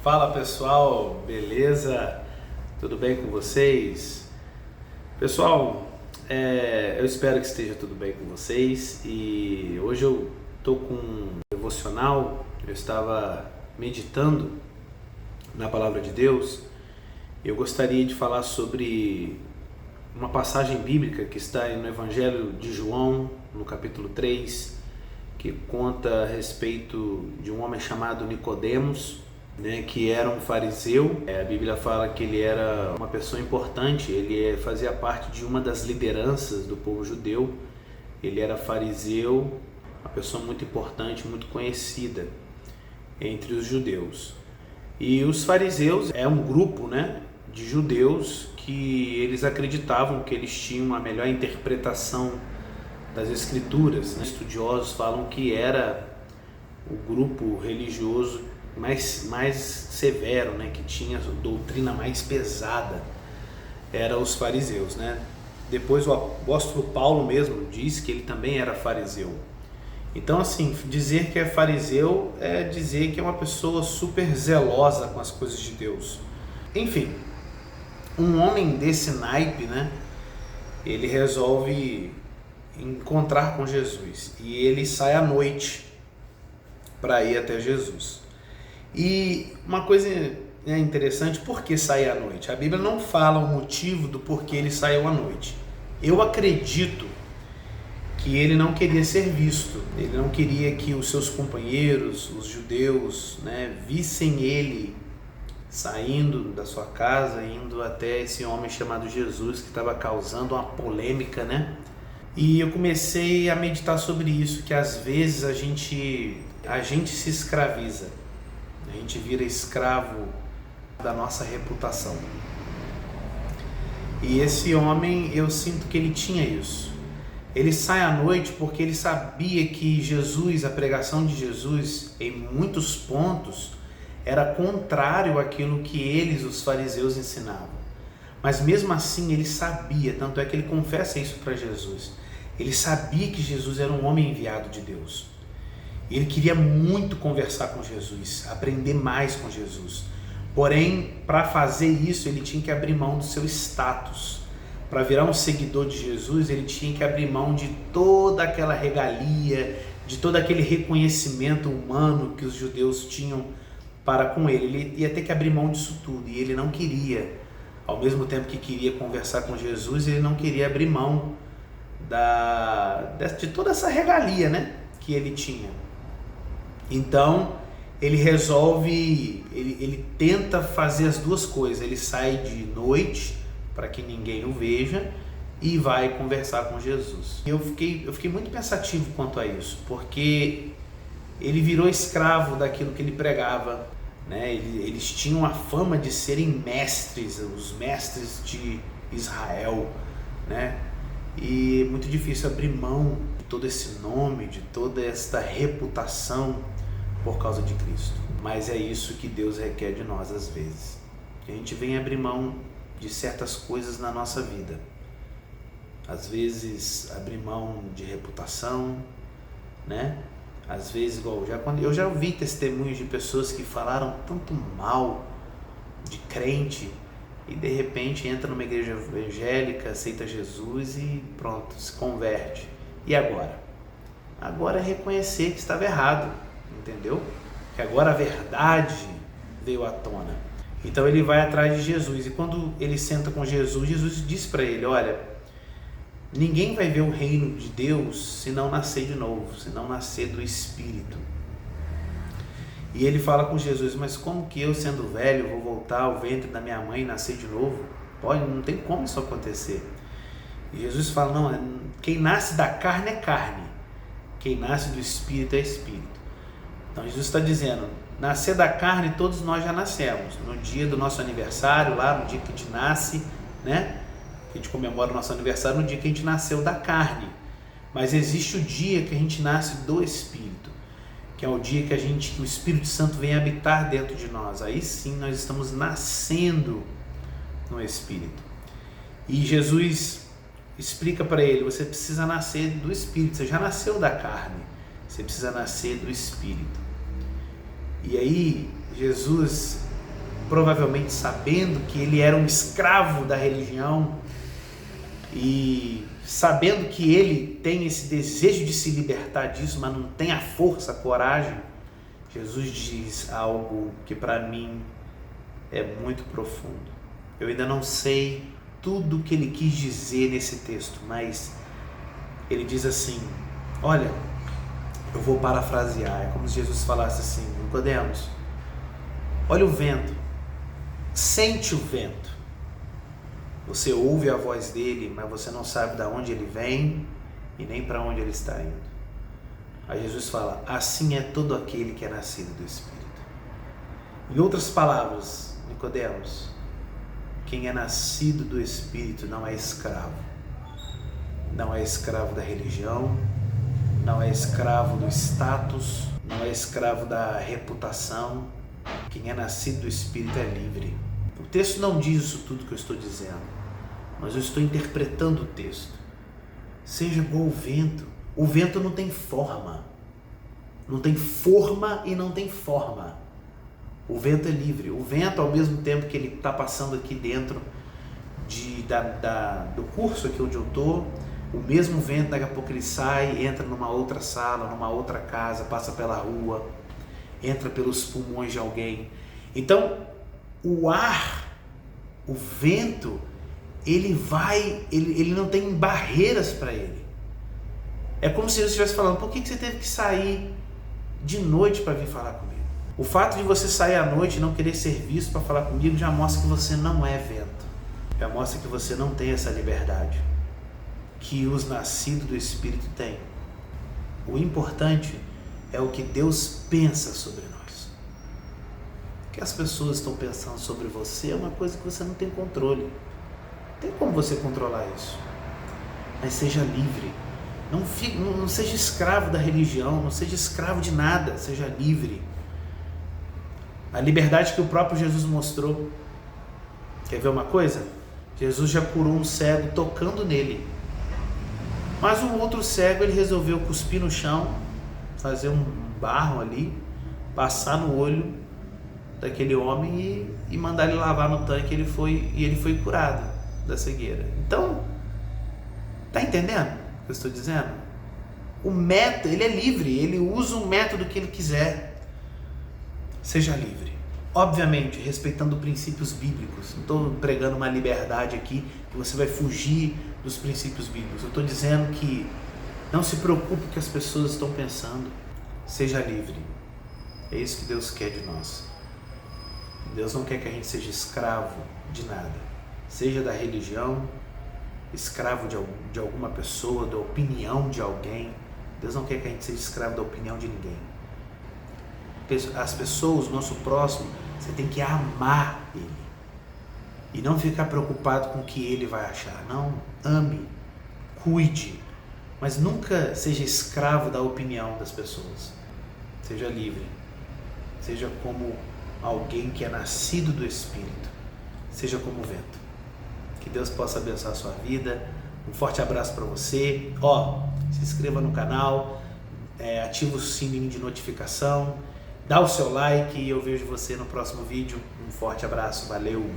Fala pessoal, beleza? Tudo bem com vocês? Pessoal, eu espero que esteja tudo bem com vocês e hoje eu estou com um devocional. Eu estava meditando na Palavra de Deus. Eu gostaria de falar sobre uma passagem bíblica que está no Evangelho de João, no capítulo 3, que conta a respeito de um homem chamado Nicodemos, que era um fariseu. A Bíblia fala que ele era uma pessoa importante, ele fazia parte de uma das lideranças do povo judeu. Ele era fariseu, uma pessoa muito importante, muito conhecida entre os judeus. E os fariseus é um grupo, de judeus que eles acreditavam que eles tinham a melhor interpretação das escrituras. Estudiosos falam que era o grupo religioso mais severo, que tinha a doutrina mais pesada, eram os fariseus. Depois o apóstolo Paulo mesmo diz que ele também era fariseu. Então, assim, dizer que é fariseu é dizer que é uma pessoa super zelosa com as coisas de Deus. Enfim, um homem desse naipe, ele resolve encontrar com Jesus e ele sai à noite para ir até Jesus. E uma coisa interessante, por que sair à noite? A Bíblia não fala o motivo do porquê ele saiu à noite. Eu acredito que ele não queria ser visto, ele não queria que os seus companheiros, os judeus, vissem ele saindo da sua casa, indo até esse homem chamado Jesus, que estava causando uma polêmica, E eu comecei a meditar sobre isso, que às vezes a gente se escraviza. A gente vira escravo da nossa reputação. E esse homem, eu sinto que ele tinha isso. Ele sai à noite porque ele sabia que Jesus, a pregação de Jesus, em muitos pontos, era contrário àquilo que eles, os fariseus, ensinavam. Mas mesmo assim ele sabia, tanto é que ele confessa isso para Jesus. Ele sabia que Jesus era um homem enviado de Deus. Ele queria muito conversar com Jesus, aprender mais com Jesus. Porém, para fazer isso, ele tinha que abrir mão do seu status. Para virar um seguidor de Jesus, ele tinha que abrir mão de toda aquela regalia, de todo aquele reconhecimento humano que os judeus tinham para com ele. Ele ia ter que abrir mão disso tudo e ele não queria. Ao mesmo tempo que queria conversar com Jesus, ele não queria abrir mão de toda essa regalia, que ele tinha. Então, ele resolve, ele tenta fazer as duas coisas. Ele sai de noite para que ninguém o veja e vai conversar com Jesus. Eu fiquei muito pensativo quanto a isso, porque ele virou escravo daquilo que ele pregava. Eles tinham a fama de serem mestres, os mestres de Israel, E é muito difícil abrir mão de todo esse nome, de toda esta reputação por causa de Cristo. Mas é isso que Deus requer de nós às vezes. Que a gente venha abrir mão de certas coisas na nossa vida. Às vezes abrir mão de reputação, Às vezes, igual eu já ouvi testemunhos de pessoas que falaram tanto mal de crente e de repente entra numa igreja evangélica, aceita Jesus e pronto, se converte. E agora? Agora é reconhecer que estava errado, entendeu? Que agora a verdade veio à tona. Então ele vai atrás de Jesus e quando ele senta com Jesus, Jesus diz para ele: olha, ninguém vai ver o reino de Deus se não nascer de novo, se não nascer do Espírito. E ele fala com Jesus: mas como que eu, sendo velho, vou voltar ao ventre da minha mãe e nascer de novo? Não tem como isso acontecer. E Jesus fala: não, quem nasce da carne é carne, quem nasce do Espírito é Espírito. Então Jesus está dizendo, nascer da carne todos nós já nascemos. No dia do nosso aniversário, lá no dia que a gente nasce, a gente comemora o nosso aniversário no dia que a gente nasceu da carne. Mas existe o dia que a gente nasce do Espírito, que é o dia que o Espírito Santo vem habitar dentro de nós. Aí sim nós estamos nascendo no Espírito. E Jesus explica para ele: você precisa nascer do Espírito, você já nasceu da carne, você precisa nascer do Espírito. E aí Jesus provavelmente sabendo que ele era um escravo da religião e sabendo que ele tem esse desejo de se libertar disso, mas não tem a força, a coragem, Jesus diz algo que para mim é muito profundo. Eu ainda não sei tudo o que ele quis dizer nesse texto, mas ele diz assim, olha, eu vou parafrasear, é como se Jesus falasse assim, Nicodemos, olha o vento, sente o vento, você ouve a voz dele, mas você não sabe de onde ele vem e nem para onde ele está indo. Aí Jesus fala, assim é todo aquele que é nascido do Espírito. Em outras palavras, Nicodemos, quem é nascido do Espírito não é escravo. Não é escravo da religião, não é escravo do status, não é escravo da reputação. Quem é nascido do Espírito é livre. O texto não diz isso tudo que eu estou dizendo, mas eu estou interpretando o texto. Seja igual o vento. O vento não tem forma. Não tem forma e não tem forma. O vento é livre. O vento, ao mesmo tempo que ele está passando aqui dentro do curso aqui onde eu estou, o mesmo vento, daqui a pouco ele sai, entra numa outra sala, numa outra casa, passa pela rua, entra pelos pulmões de alguém. Então, o ar, o vento, ele não tem barreiras para ele. É como se Deus estivesse falando, por que você teve que sair de noite para vir falar comigo? O fato de você sair à noite e não querer ser visto para falar comigo já mostra que você não é vento. Já mostra que você não tem essa liberdade que os nascidos do Espírito têm. O importante é o que Deus pensa sobre nós. O que as pessoas estão pensando sobre você é uma coisa que você não tem controle. Não tem como você controlar isso. Mas seja livre. Não seja escravo da religião, não seja escravo de nada, seja livre. A liberdade que o próprio Jesus mostrou. Quer ver uma coisa? Jesus já curou um cego tocando nele. Mas um outro cego, ele resolveu cuspir no chão, fazer um barro ali, passar no olho daquele homem e mandar ele lavar no tanque, ele foi curado da cegueira. Então, tá entendendo o que eu estou dizendo? O método, ele é livre, ele usa o método que ele quiser. Seja livre. Obviamente, respeitando princípios bíblicos. Não estou pregando uma liberdade aqui que você vai fugir dos princípios bíblicos. Eu estou dizendo que não se preocupe com o que as pessoas estão pensando. Seja livre. É isso que Deus quer de nós. Deus não quer que a gente seja escravo de nada. Seja da religião, escravo de alguma pessoa, da opinião de alguém. Deus não quer que a gente seja escravo da opinião de ninguém. As pessoas, o nosso próximo, você tem que amar ele. E não ficar preocupado com o que ele vai achar. Não, ame, cuide, mas nunca seja escravo da opinião das pessoas. Seja livre. Seja como alguém que é nascido do Espírito. Seja como o vento. Que Deus possa abençoar a sua vida. Um forte abraço para você. Se inscreva no canal, ativa o sininho de notificação, dá o seu like e eu vejo você no próximo vídeo. Um forte abraço, valeu!